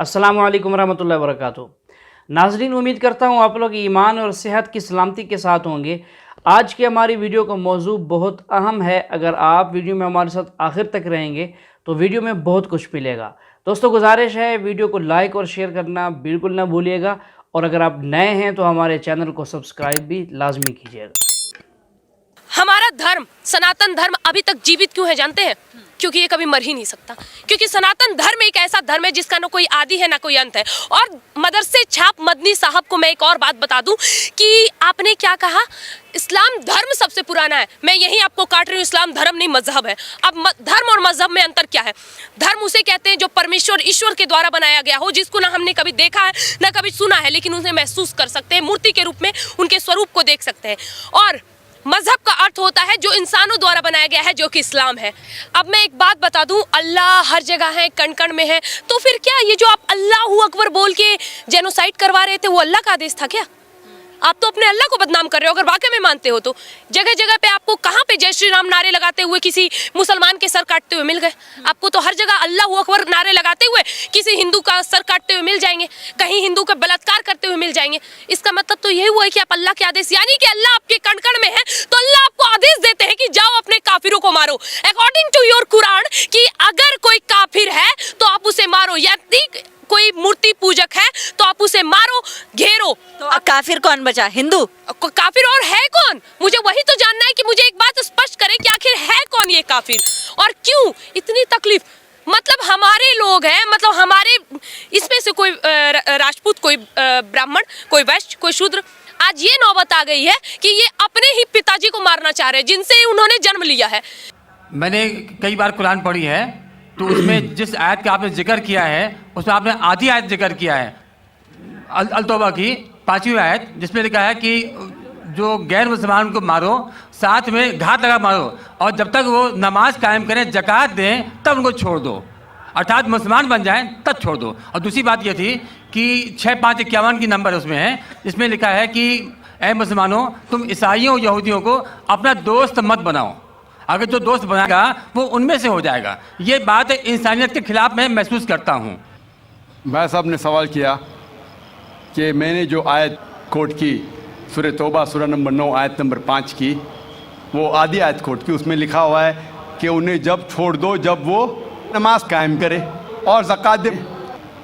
अस्सलामु अलैकुम रहमतुल्लाहि व बरकातुहू। नाज़रीन, उम्मीद करता हूँ आप लोग ईमान और सेहत की सलामती के साथ होंगे। आज की हमारी वीडियो का मौजू बहुत अहम है। अगर आप वीडियो में हमारे साथ आखिर तक रहेंगे तो वीडियो में बहुत कुछ मिलेगा। दोस्तों, गुजारिश है वीडियो को लाइक और शेयर करना बिल्कुल ना भूलिएगा, और अगर आप नए हैं तो हमारे चैनल को सब्सक्राइब भी लाजमी कीजिएगा। हमारा धर्म, सनातन धर्म अभी तक जीवित क्यों है जानते हैं? क्योंकि ये कभी मर ही नहीं सकता। क्योंकि सनातन धर्म एक ऐसा धर्म है जिसका ना कोई आदि है ना कोई अंत है। और मदरसे छाप मदनी साहब को मैं एक और बात बता दूं कि आपने क्या कहा, इस्लाम धर्म सबसे पुराना है। मैं यही आपको काट रही हूँ, इस्लाम धर्म नहीं मजहब है। अब धर्म और मजहब में अंतर क्या है? धर्म उसे कहते हैं जो परमेश्वर ईश्वर के द्वारा बनाया गया हो, जिसको ना हमने कभी देखा है ना कभी सुना है, लेकिन उसे महसूस कर सकते हैं, मूर्ति के रूप में उनके स्वरूप को देख सकते हैं। और मजहब का अर्थ होता है जो इंसानों द्वारा बनाया गया है, जो कि इस्लाम है। अब मैं एक बात बता दूं, अल्लाह हर जगह है, कण कण में है, तो फिर क्या ये जो आप अल्लाहू अकबर बोल के जेनोसाइड करवा रहे थे वो अल्लाह का आदेश था क्या? आप तो अपने अल्लाह को बदनाम कर रहे हो। अगर वाकई में मानते हो तो जगह जगह पे आपको कहाँ पे जय श्री राम नारे लगाते हुए किसी मुसलमान के सर काटते हुए मिल गए? आपको तो हर जगह अल्लाहू अकबर नारे लगाते हुए किसी हिंदू का सर काटते हुए मिल जाएंगे, कहीं हिंदू का बलात्कार करते हुए मिल जाएंगे। इसका मतलब तो यही हुआ है कि आप अल्लाह के आदेश, यानी कि अल्लाह आपके कण कण में है, तो अल्लाह आपको आदेश देते हैं कि जाओ अपने काफिरों को मारो। अकॉर्डिंग टू योर कुरान कि अगर कोई काफिर है तो आप उसे मारो, यानी कोई मूर्ति पूजक है तो आप उसे मारो, घेरो। तो काफिर कौन बचा? हिंदू? काफिर और है कौन? मुझे वही तो जानना है कि मुझे एक बात स्पष्ट करें कि आखिर है कौन ये काफिर, और क्यों इतनी तकलीफ? मतलब हमारे लोग हैं, मतलब हमारे इसमें से कोई राजपूत, कोई ब्राह्मण, कोई वैश्य, कोई शूद्र, आज ये नौबत आ गई है कि ये अपने ही पिताजी को मारना चाह रहे हैं जिनसे उन्होंने जन्म लिया है। मैंने कई बार कुरान पढ़ी है, तो उसमें जिस आयत का आपने जिक्र किया है उसमें आपने आधी आयत जिक्र किया है, अल तौबा की 5वीं आयत, जिसमें लिखा है कि जो गैर मुसलमान को मारो, साथ में घात लगा मारो, और जब तक वो नमाज कायम करें, ज़कात दें, तब उनको छोड़ दो, अर्थात मुसलमान बन जाएं तब छोड़ दो। और दूसरी बात ये थी कि 6551 की नंबर उसमें है, जिसमें लिखा है कि ऐ मुसलमानों, तुम ईसाइयों यहूदियों को अपना दोस्त मत बनाओ, अगर जो दोस्त बनाएगा वो उनमें से हो जाएगा। ये बात इंसानियत के खिलाफ मैं महसूस करता हूँ। भाई साहब ने सवाल किया कि मैंने जो आयत कोट की, सूरह तौबा सूरह नंबर 9 आयत नंबर 5 की, वो आधी आयत कोट की, उसमें लिखा हुआ है कि उन्हें जब छोड़ दो जब वो नमाज कायम करे और ज़कात दे।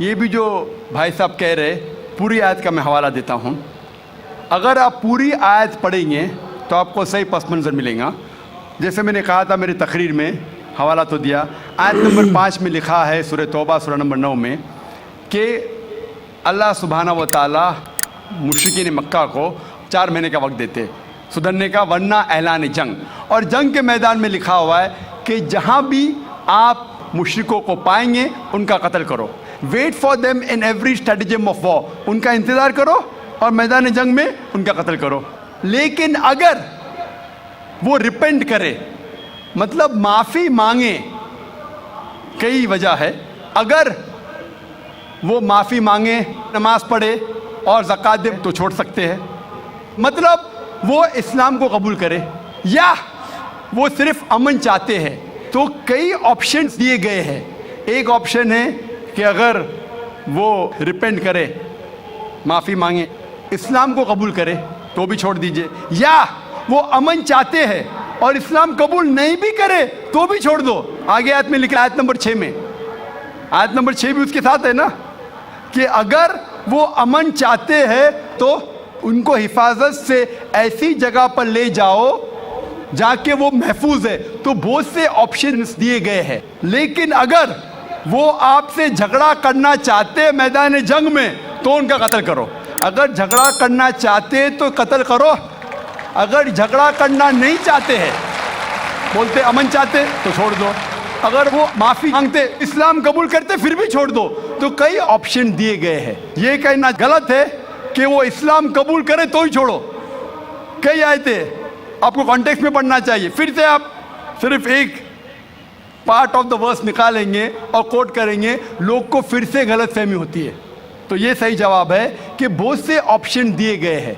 ये भी जो भाई साहब कह रहे, पूरी आयत का मैं हवाला देता हूँ। अगर आप पूरी आयत पढ़ेंगे तो आपको सही पस मंज़र मिलेगा। जैसे मैंने कहा था मेरी तकरीर में, हवाला तो दिया, आयत नंबर 5 में लिखा है सूरह तौबा सूरह नंबर 9 में कि अल्लाह सुब्हाना व तआला मुशरिकीन मक्का को 4 महीने का वक्त देते सुधरने का, वरना ऐलान जंग। और जंग के मैदान में लिखा हुआ है कि जहाँ भी आप मुशरिकों को पाएंगे उनका कत्ल करो। Wait for them in every stratagem of war, उनका इंतज़ार करो और मैदान जंग में उनका कत्ल करो। लेकिन अगर वो रिपेंट करे, मतलब माफ़ी मांगे, कई वजह है, अगर वो माफ़ी मांगे, नमाज पढ़े और ज़कात दे तो छोड़ सकते हैं। मतलब वो इस्लाम को कबूल करे, या वो सिर्फ अमन चाहते हैं, तो कई ऑप्शंस दिए गए हैं। एक ऑप्शन है कि अगर वो रिपेंट करे, माफ़ी मांगे, इस्लाम को कबूल करे तो भी छोड़ दीजिए, या वो अमन चाहते हैं और इस्लाम कबूल नहीं भी करे तो भी छोड़ दो। आगे आयत में लिखा, आयत नंबर 6 में, आयत नंबर 6 भी उसके साथ है ना, कि अगर वो अमन चाहते हैं तो उनको हिफाजत से ऐसी जगह पर ले जाओ जाके वो महफूज है। तो बहुत से ऑप्शंस दिए गए हैं। लेकिन अगर वो आपसे झगड़ा करना चाहते हैं मैदान जंग में तो उनका कत्ल करो। अगर झगड़ा करना चाहते तो कत्ल करो, अगर झगड़ा करना नहीं चाहते हैं, बोलते अमन चाहते तो छोड़ दो, अगर वो माफ़ी मांगते, इस्लाम कबूल करते, फिर भी छोड़ दो। तो कई ऑप्शन दिए गए हैं। ये कहना गलत है कि वो इस्लाम कबूल करे तो ही छोड़ो। कई आयतें आपको कॉन्टेक्स्ट में पढ़ना चाहिए। फिर से आप सिर्फ एक पार्ट ऑफ द वर्स निकालेंगे और कोट करेंगे, लोग को फिर से गलत फहमी होती है। तो ये सही जवाब है कि बहुत से ऑप्शन दिए गए हैं।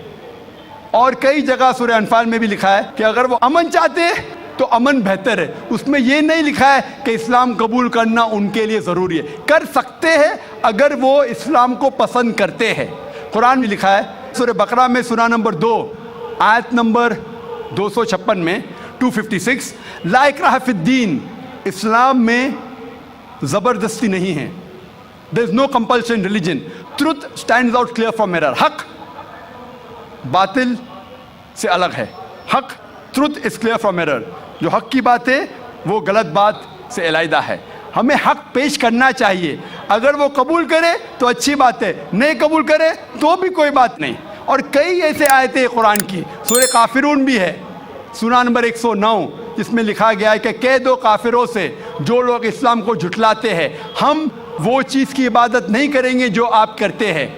और कई जगह सूरह अनफाल में भी लिखा है कि अगर वो अमन चाहते तो अमन बेहतर है। उसमें ये नहीं लिखा है कि इस्लाम कबूल करना उनके लिए ज़रूरी है। कर सकते हैं अगर वो इस्लाम को पसंद करते हैं। कुरान में लिखा है सूरह बकरा में सूरा नंबर 2 आयत नंबर 256 में 256, ला इक्राह फिद्दीन, इस्लाम में ज़बरदस्ती नहीं है। There is no compulsion religion, truth stands out clear from error. हक बातिल से अलग है। हक, truth is clear from error. जो हक की बात है वो गलत बात से अलहदा है। हमें हक पेश करना चाहिए। अगर वो कबूल करे तो अच्छी बात है, नहीं कबूल करे तो भी कोई बात नहीं। और कई ऐसे आयतें हैं कुरान की, सूरह काफिरून भी है सूरा नंबर 109, जिसमें लिखा गया है कि कह दो काफिरों से जो लोग इस्लाम को झुठलाते हैं, हम वो चीज़ की इबादत नहीं करेंगे जो आप करते हैं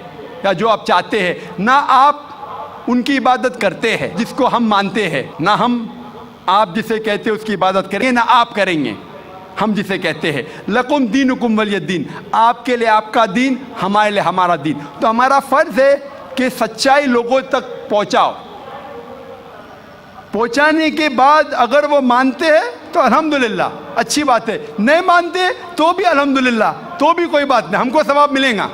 या जो आप चाहते हैं, ना आप उनकी इबादत करते हैं जिसको हम मानते हैं, ना हम आप जिसे कहते हैं उसकी इबादत करेंगे, ना आप करेंगे हम जिसे कहते हैं। लकुम दीनुकुम वलियद्दीन, आपके लिए आपका दीन, हमारे लिए हमारा दीन। तो हमारा फ़र्ज़ है कि सच्चाई लोगों तक पहुंचाओ। पहुंचाने के बाद अगर वो मानते हैं तो अल्हम्दुलिल्लाह, अच्छी बात है। नहीं मानते तो भी अल्हम्दुलिल्लाह, तो भी कोई बात नहीं, हमको सवाब मिलेगा।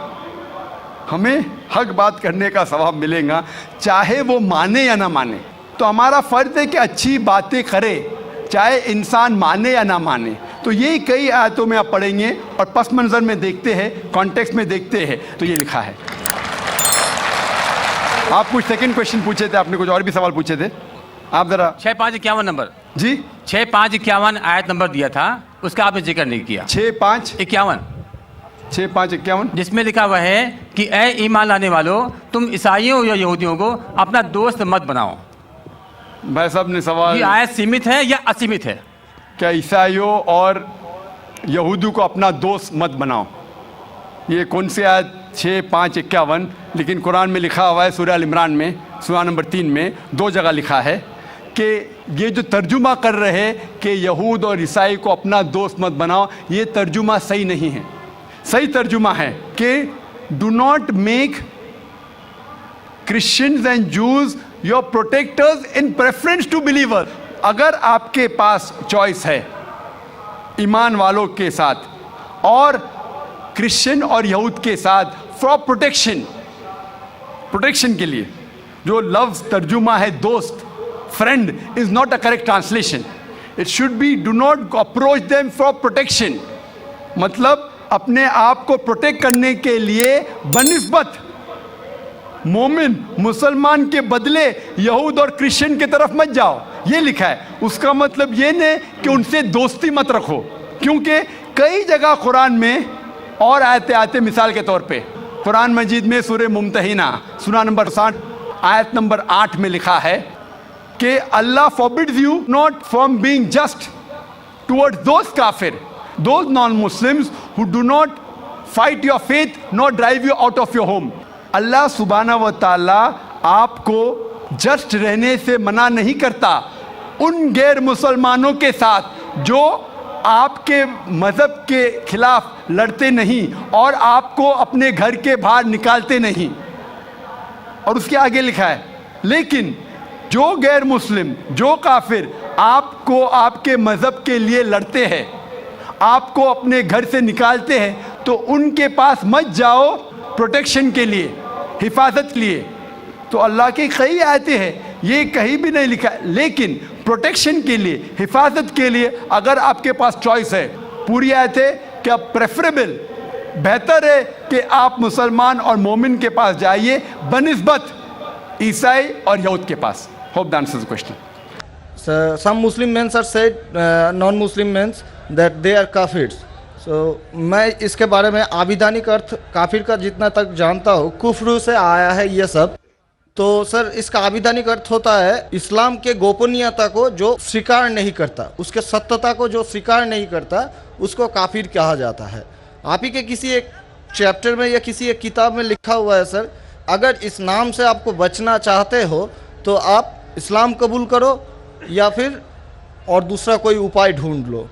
हमें हक बात करने का सवाब मिलेगा, चाहे वो माने या ना माने। तो हमारा फ़र्ज़ है कि अच्छी बातें करे, चाहे इंसान माने या ना माने। तो यही कई आयतों में आप पढ़ेंगे और पस मंज़र में देखते हैं, कॉन्टेक्स्ट में देखते हैं, तो ये लिखा है। आप कुछ सेकंड क्वेश्चन पूछे थे, आपने कुछ और भी सवाल पूछे थे, आप ज़रा। 6551 नंबर जी, 6551 आयत नंबर दिया था, उसका आपने जिक्र नहीं किया। 6551 जिसमें लिखा हुआ है कि ए ईमान लाने वालों, तुम ईसाइयों या यहूदियों को अपना दोस्त मत बनाओ। भाई साहब ने सवाल, ये आयत सीमित है या असीमित है? क्या ईसाइयों और यहूदियों को अपना दोस्त मत बनाओ, ये कौन सी आयत? 6551। लेकिन कुरान में लिखा हुआ है सूरह अल इमरान में सूरा नंबर 3 में 2 जगह लिखा है कि ये जो तर्जुमा कर रहे हैं कि यहूद और ईसाई को अपना दोस्त मत बनाओ, ये तर्जुमा सही नहीं है। सही तर्जुमा है कि do not make Christians and Jews your protectors in preference to believer. अगर आपके पास चॉइस है ईमान वालों के साथ और क्रिश्चियन और यहूद के साथ फॉर प्रोटेक्शन के लिए, जो लफ्ज़ तर्जुमा है दोस्त, friend is not a correct translation. It should be do not approach them for protection, मतलब अपने आप को प्रोटेक्ट करने के लिए बनिस्बत मोमिन मुसलमान के बदले यहूद और क्रिश्चियन की तरफ मत जाओ, ये लिखा है। उसका मतलब ये नहीं कि उनसे दोस्ती मत रखो, क्योंकि कई जगह कुरान में और आयतें आते, मिसाल के तौर पे कुरान मजीद में सूरह मुम्तहिना सूरा नंबर 60 आयत नंबर 8 में लिखा है कि Allah forbids you not from being just towards those काफिर, those non Muslims who do not fight your faith not drive you out of your home. अल्लाह सुब्हानहू व तआला आपको जस्ट रहने से मना नहीं करता उन गैर मुसलमानों के साथ जो आपके मज़हब के खिलाफ लड़ते नहीं और आपको अपने घर के बाहर निकालते नहीं। और उसके आगे लिखा है, लेकिन जो गैर मुस्लिम, जो काफिर आपको आपके मज़हब के लिए लड़ते हैं, आपको अपने घर से निकालते हैं, तो उनके पास मत जाओ प्रोटेक्शन के लिए, हिफाजत के लिए। तो अल्लाह की कई आयतें हैं, ये कहीं भी नहीं लिखा है, लेकिन प्रोटेक्शन के लिए, हिफाजत के लिए अगर आपके पास चॉइस है, पूरी आयतें क्या प्रेफरेबल, बेहतर है कि आप मुसलमान और मोमिन के पास जाइए बनिस्बत ईसाई और यहूद के पास। Hope that answers the question. Some Muslim men are said non-Muslim men that they are kafirs. So मैं इसके बारे में आबिदानिक अर्थ काफिर का जितना तक जानता हूँ, कुफ्र से आया है ये सब। तो सर इसका आबिदानिक अर्थ होता है इस्लाम के गोपनीयता को जो स्वीकार नहीं करता, उसके सत्यता को जो स्वीकार नहीं करता, उसको काफिर कहा जाता है। आप ही के किसी एक चैप्टर में या किसी एक किताब में लिखा हुआ है सर, अगर इस नाम से आपको बचना चाहते हो तो आप इस्लाम कबूल करो या फिर और दूसरा कोई उपाय ढूंढ लो।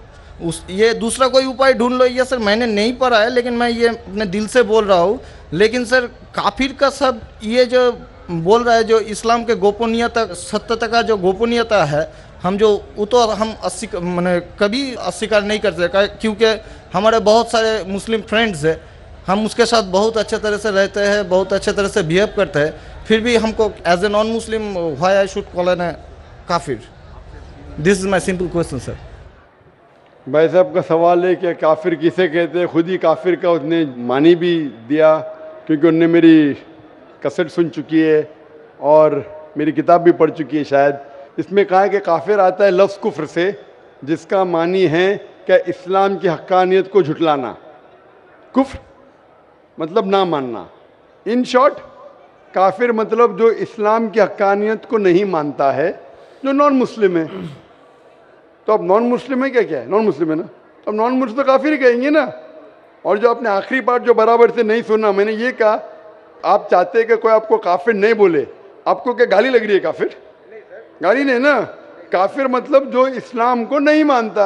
ये दूसरा कोई उपाय ढूंढ लो, ये सर मैंने नहीं पढ़ा है, लेकिन मैं ये अपने दिल से बोल रहा हूँ। लेकिन सर काफिर का सब ये जो बोल रहा है, जो इस्लाम के गोपनीयता, सत्यता का जो गोपनीयता है, हम जो वो तो हम मैंने कभी अस्वीकार नहीं कर सकते, क्योंकि हमारे बहुत सारे मुस्लिम फ्रेंड्स हैं, हम उसके साथ बहुत अच्छे तरह से रहते हैं, बहुत अच्छे तरह से बिहेव करते हैं, फिर भी हमको as a non Muslim why I should call an काफिर? This is my simple question sir. भाई साहब का सवाल है कि काफिर किसे कहते हैं, खुद ही काफिर का उसने मानी भी दिया, क्योंकि उनने मेरी कैसेट सुन चुकी है और मेरी किताब भी पढ़ चुकी है शायद। इसमें कहा है कि काफिर आता है लफ्ज़ कुफ्र से, जिसका मानी है कि इस्लाम की हक्कानियत को झुटलाना। कुफ्र मतलब ना मानना। इन शॉर्ट काफिर मतलब जो इस्लाम की हक्कानियत को नहीं मानता है, जो नॉन मुस्लिम है। तो अब नॉन मुस्लिम है क्या है? नॉन मुस्लिम है ना, अब नॉन मुस्लिम तो काफिर ही कहेंगे ना। और जो आपने आखिरी पार्ट जो बराबर से नहीं सुना, मैंने ये कहा आप चाहते हैं कि कोई आपको काफिर नहीं बोले, आपको क्या गाली लग रही है? काफिर गाली नहीं ना। काफिर मतलब जो इस्लाम को नहीं मानता।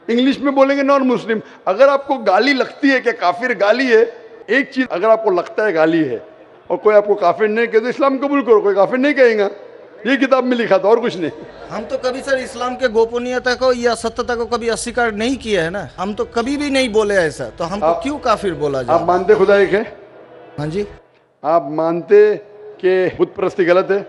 इंग्लिश में बोलेंगे नॉन मुस्लिम। अगर आपको गाली लगती है कि काफिर गाली है, एक चीज अगर आपको लगता है गाली है और कोई आपको काफिर नहीं कहे तो इस्लाम कबूल करो, कोई काफिर नहीं कहेगा। ये किताब में लिखा था और कुछ नहीं। हम तो कभी सर इस्लाम के गोपनीयता को या सत्यता को कभी अस्वीकार नहीं किया है ना, हम तो कभी भी नहीं बोले ऐसा, तो हमको क्यों काफिर बोला जाए? आप मानते खुदा एक है? हाँ जी। आप मानते कि बुत परस्ती गलत है?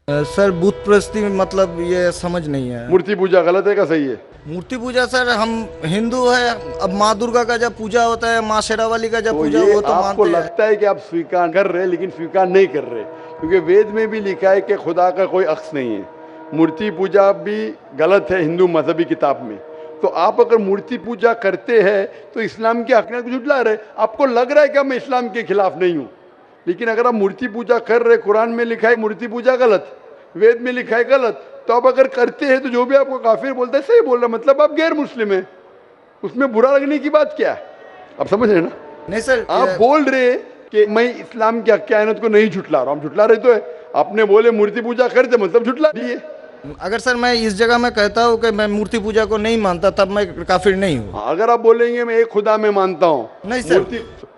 सर बुत परस्ती मतलब ये समझ नहीं है। मूर्ति पूजा गलत है क्या सही है? मूर्ति पूजा सर हम हिंदू है, अब माँ दुर्गा का जब पूजा होता है, माँ शेरावाली का जब तो पूजा ये वो तो आपको मानते हैं। लगता है कि आप स्वीकार कर रहे हैं, लेकिन स्वीकार नहीं कर रहे, क्योंकि वेद में भी लिखा है कि खुदा का कोई अक्स नहीं है। मूर्ति पूजा भी गलत है हिंदू मजहबी किताब में। तो आप अगर मूर्ति पूजा करते हैं तो इस्लाम की हकीकत को झुठला रहे। आपको लग रहा है कि मैं इस्लाम के खिलाफ नहीं हूँ, लेकिन अगर आप मूर्ति पूजा कर रहे, कुरान में लिखा है मूर्ति पूजा गलत, वेद में लिखा है गलत, तो आप अगर करते हैं तो जो भी आपको काफिर बोलता है सही बोल रहा, मतलब आप गैर मुस्लिम है। उसमें बुरा लगने की बात क्या है? आप समझ रहे ना? नहीं सर, आप बोल रहे कि मैं इस्लाम की हक्कानियत को नहीं झुटला रहा हूँ। हम झुटला रहे तो है। आपने बोले मूर्ति पूजा करते मतलब झुटला दिए। अगर सर मैं इस जगह में कहता हूँ कि मैं मूर्ति पूजा को नहीं मानता, तब मैं काफिर नहीं हूँ। अगर आप बोलेंगे मैं एक खुदा में मानता हूँ, नहीं सर,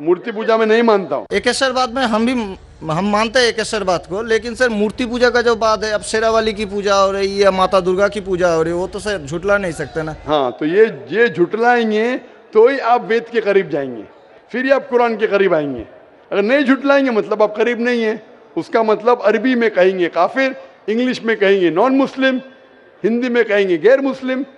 मूर्ति पूजा में नहीं मानता हूँ। एकेश्वरवाद में हम मानते हैं एकेश्वरवाद को, लेकिन सर मूर्ति पूजा का जो बात है, अब शेरावाली की पूजा हो रही है या माता दुर्गा की पूजा हो रही है, वो तो सर झुटला नहीं सकते ना। हाँ, तो ये झुटलाएंगे तो ही आप वेद के करीब जाएंगे, फिर ही आप कुरान के करीब आएंगे। अगर नहीं झुटलाएंगे मतलब आप करीब नहीं है। उसका मतलब अरबी में कहेंगे काफिर, इंग्लिश में कहेंगे नॉन मुस्लिम, हिंदी में कहेंगे गैर मुस्लिम।